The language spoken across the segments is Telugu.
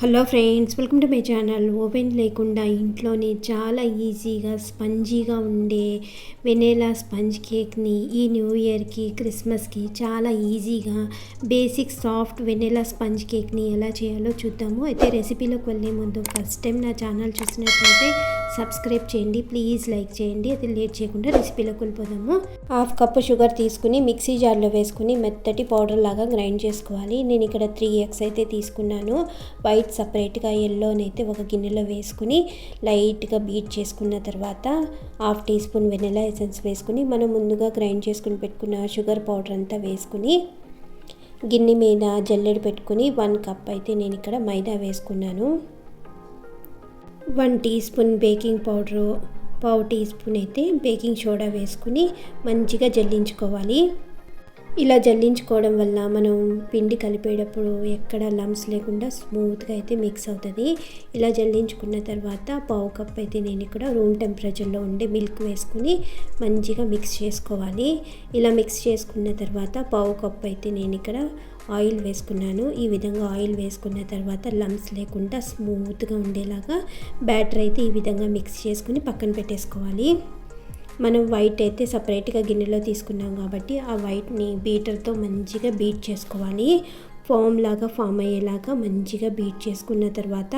Hello friends, welcome to my channel. Oven లేకుండా ఇంట్లోనే చాలా ఈజీగా స్పంజీగా ఉండే వెనిలా స్పంజ్ కేక్ని ఈ న్యూ ఇయర్కి క్రిస్మస్కి చాలా ఈజీగా బేసిక్ సాఫ్ట్ వెనిలా స్పంజ్ కేక్ని ఎలా చేయాలో చూద్దాము. అయితే రెసిపీలోకి వెళ్ళే ముందు ఫస్ట్ టైం నా ఛానల్ చూసినట్లయితే సబ్స్క్రైబ్ చేయండి, ప్లీజ్ లైక్ చేయండి. అయితే లేట్ చేయకుండా రెసిపీలోకి వెళ్ళిపోదాము. 1/2 కప్పు షుగర్ తీసుకుని మిక్సీ జార్లో వేసుకుని మెత్తటి పౌడర్ లాగా గ్రైండ్ చేసుకోవాలి. నేను ఇక్కడ 3 eggs అయితే తీసుకున్నాను. వైట్ సపరేట్గా ఎల్లోనైతే ఒక గిన్నెలో వేసుకుని లైట్గా బీట్ చేసుకున్న తర్వాత 1/2 టీ స్పూన్ వెనిలా ఎసెన్స్ వేసుకుని మనం ముందుగా గ్రైండ్ చేసుకుని పెట్టుకున్న షుగర్ పౌడర్ అంతా వేసుకుని గిన్నె మీద జల్లెడ పెట్టుకుని 1 కప్ అయితే నేను ఇక్కడ మైదా వేసుకున్నాను. 1 teaspoon baking powder, 1/2 teaspoon అయితే బేకింగ్ సోడా వేసుకుని మంచిగా జల్లించుకోవాలి. ఇలా జల్లించుకోవడం వల్ల మనం పిండి కలిపేటప్పుడు ఎక్కడ లమ్స్ లేకుండా స్మూత్గా అయితే మిక్స్ అవుతుంది. ఇలా జల్లించుకున్న తర్వాత 1/2 కప్ అయితే నేను ఇక్కడ రూమ్ టెంపరేచర్లో ఉండే మిల్క్ వేసుకుని మంచిగా మిక్స్ చేసుకోవాలి. ఇలా మిక్స్ చేసుకున్న తర్వాత 1/2 కప్ అయితే నేను ఇక్కడ ఆయిల్ వేసుకున్నాను. ఈ విధంగా ఆయిల్ వేసుకున్న తర్వాత లమ్స్ లేకుండా స్మూత్గా ఉండేలాగా బ్యాటర్ అయితే ఈ విధంగా మిక్స్ చేసుకుని పక్కన పెట్టేసుకోవాలి. మనం వైట్ అయితే సపరేట్గా గిన్నెలో తీసుకున్నాం కాబట్టి ఆ వైట్ని బీటర్తో మంచిగా బీట్ చేసుకోవాలి. ఫోమ్ లాగా ఫామ్ అయ్యేలాగా మంచిగా బీట్ చేసుకున్న తర్వాత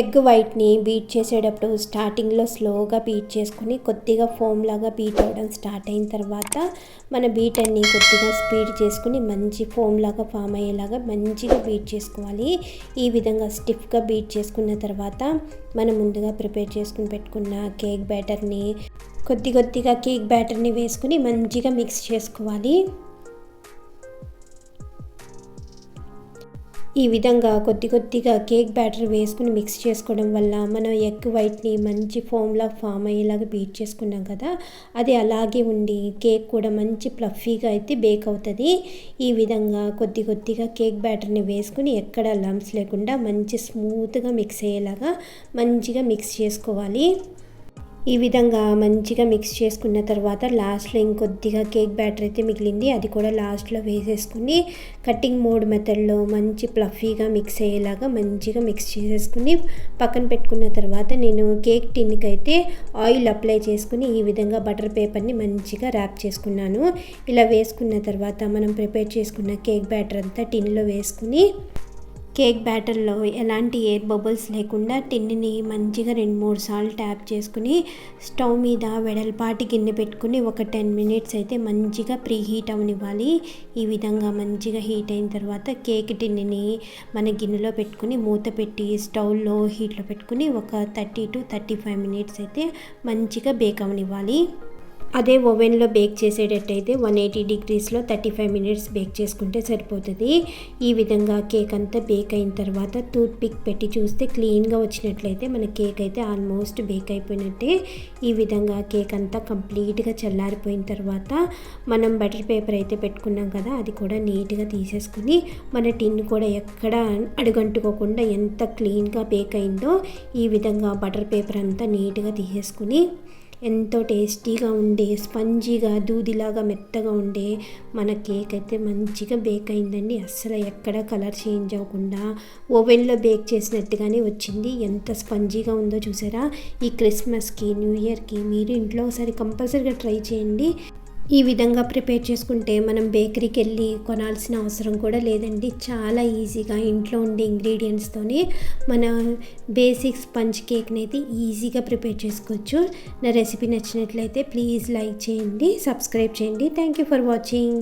ఎగ్ వైట్ని బీట్ చేసేటప్పుడు స్టార్టింగ్లో స్లోగా బీట్ చేసుకుని కొద్దిగా ఫోమ్ లాగా బీట్ అవ్వడం స్టార్ట్ అయిన తర్వాత మన బీటర్ని కొద్దిగా స్పీడ్ చేసుకుని మంచి ఫోమ్ లాగా ఫామ్ అయ్యేలాగా మంచిగా బీట్ చేసుకోవాలి. ఈ విధంగా స్టిఫ్గా బీట్ చేసుకున్న తర్వాత మనం ముందుగా ప్రిపేర్ చేసుకుని పెట్టుకున్న కేక్ బ్యాటర్ని కొద్దిగా కేక్ బ్యాటర్ని వేసుకుని మంచిగా మిక్స్ చేసుకోవాలి. ఈ విధంగా కొద్దిగా కేక్ బ్యాటర్ వేసుకుని మిక్స్ చేసుకోవడం వల్ల మనం ఎగ్ వైట్ని మంచి ఫోమ్లా ఫామ్ అయ్యేలాగా బీట్ చేసుకున్నాం కదా, అది అలాగే ఉండి కేక్ కూడా మంచి ఫ్లఫీగా అయితే బేక్ అవుతుంది. ఈ విధంగా కొద్దిగా కేక్ బ్యాటర్ని వేసుకుని ఎక్కడ లమ్స్ లేకుండా మంచి స్మూత్గా మిక్స్ అయ్యేలాగా మంచిగా మిక్స్ చేసుకోవాలి. ఈ విధంగా మంచిగా మిక్స్ చేసుకున్న తర్వాత లాస్ట్లో ఇంకొద్దిగా కేక్ బ్యాటర్ అయితే మిగిలింది, అది కూడా లాస్ట్లో వేసేసుకుని కటింగ్ మోడ్ మెథడ్లో మంచి ఫ్లఫీగా మిక్స్ అయ్యేలాగా మంచిగా మిక్స్ చేసేసుకుని పక్కన పెట్టుకున్న తర్వాత నేను కేక్ టిన్కి అయితే ఆయిల్ అప్లై చేసుకుని ఈ విధంగా బటర్ పేపర్ని మంచిగా ర్యాప్ చేసుకున్నాను. ఇలా వేసుకున్న తర్వాత మనం ప్రిపేర్ చేసుకున్న కేక్ బ్యాటర్ అంతా టిన్లో వేసుకుని కేక్ బ్యాటర్లో ఎలాంటి ఎయిర్ బబుల్స్ లేకుండా టిన్ని మంచిగా 2-3 సార్లు ట్యాప్ చేసుకుని స్టవ్ మీద వెడల్పాటి గిన్నె పెట్టుకుని ఒక 10 minutes అయితే మంచిగా ప్రీ హీట్ అవనివ్వాలి. ఈ విధంగా మంచిగా హీట్ అయిన తర్వాత కేక్ టిన్ని మన గిన్నెలో పెట్టుకుని మూత పెట్టి స్టవ్లో హీట్లో పెట్టుకుని ఒక 30 to 35 minutes అయితే మంచిగా బేక్ అవనివ్వాలి. అదే ఓవెన్లో బేక్ చేసేటట్టయితే 180 degreesలో 35 minutes బేక్ చేసుకుంటే సరిపోతుంది. ఈ విధంగా కేక్ అంతా బేక్ అయిన తర్వాత టూత్ పిక్ పెట్టి చూస్తే క్లీన్గా వచ్చినట్లయితే మన కేక్ అయితే ఆల్మోస్ట్ బేక్ అయిపోయినట్టే. ఈ విధంగా కేక్ అంతా కంప్లీట్గా చల్లారిపోయిన తర్వాత మనం బటర్ పేపర్ అయితే పెట్టుకున్నాం కదా, అది కూడా నీట్గా తీసేసుకుని మన టిన్ కూడా ఎక్కడ అడుగంటుకోకుండా ఎంత క్లీన్గా బేక్ అయిందో ఈ విధంగా బటర్ పేపర్ అంతా నీట్గా తీసేసుకుని ఎంతో టేస్టీగా ఉండే స్పంజీగా దూదిలాగా మెత్తగా ఉండే మన కేక్ అయితే మంచిగా బేక్ అయిందండి. అస్సలు ఎక్కడ కలర్ చేంజ్ అవ్వకుండా ఓవెన్లో బేక్ చేసినట్టుగానే వచ్చింది. ఎంత స్పంజీగా ఉందో చూసారా. ఈ క్రిస్మస్కి న్యూ ఇయర్కి మీరు ఇంట్లో ఒకసారి కంపల్సరీగా ట్రై చేయండి. ఈ విధంగా ప్రిపేర్ చేసుకుంటే మనం బేకరీకి వెళ్ళి కొనాల్సిన అవసరం కూడా లేదండి. చాలా ఈజీగా ఇంట్లో ఉండే ఇంగ్రీడియంట్స్తోనే మన బేసిక్ స్పంజ్ కేక్ని అయితే ఈజీగా ప్రిపేర్ చేసుకోవచ్చు. నా రెసిపీ నచ్చినట్లయితే ప్లీజ్ లైక్ చేయండి, సబ్స్క్రైబ్ చేయండి. Thank you for watching.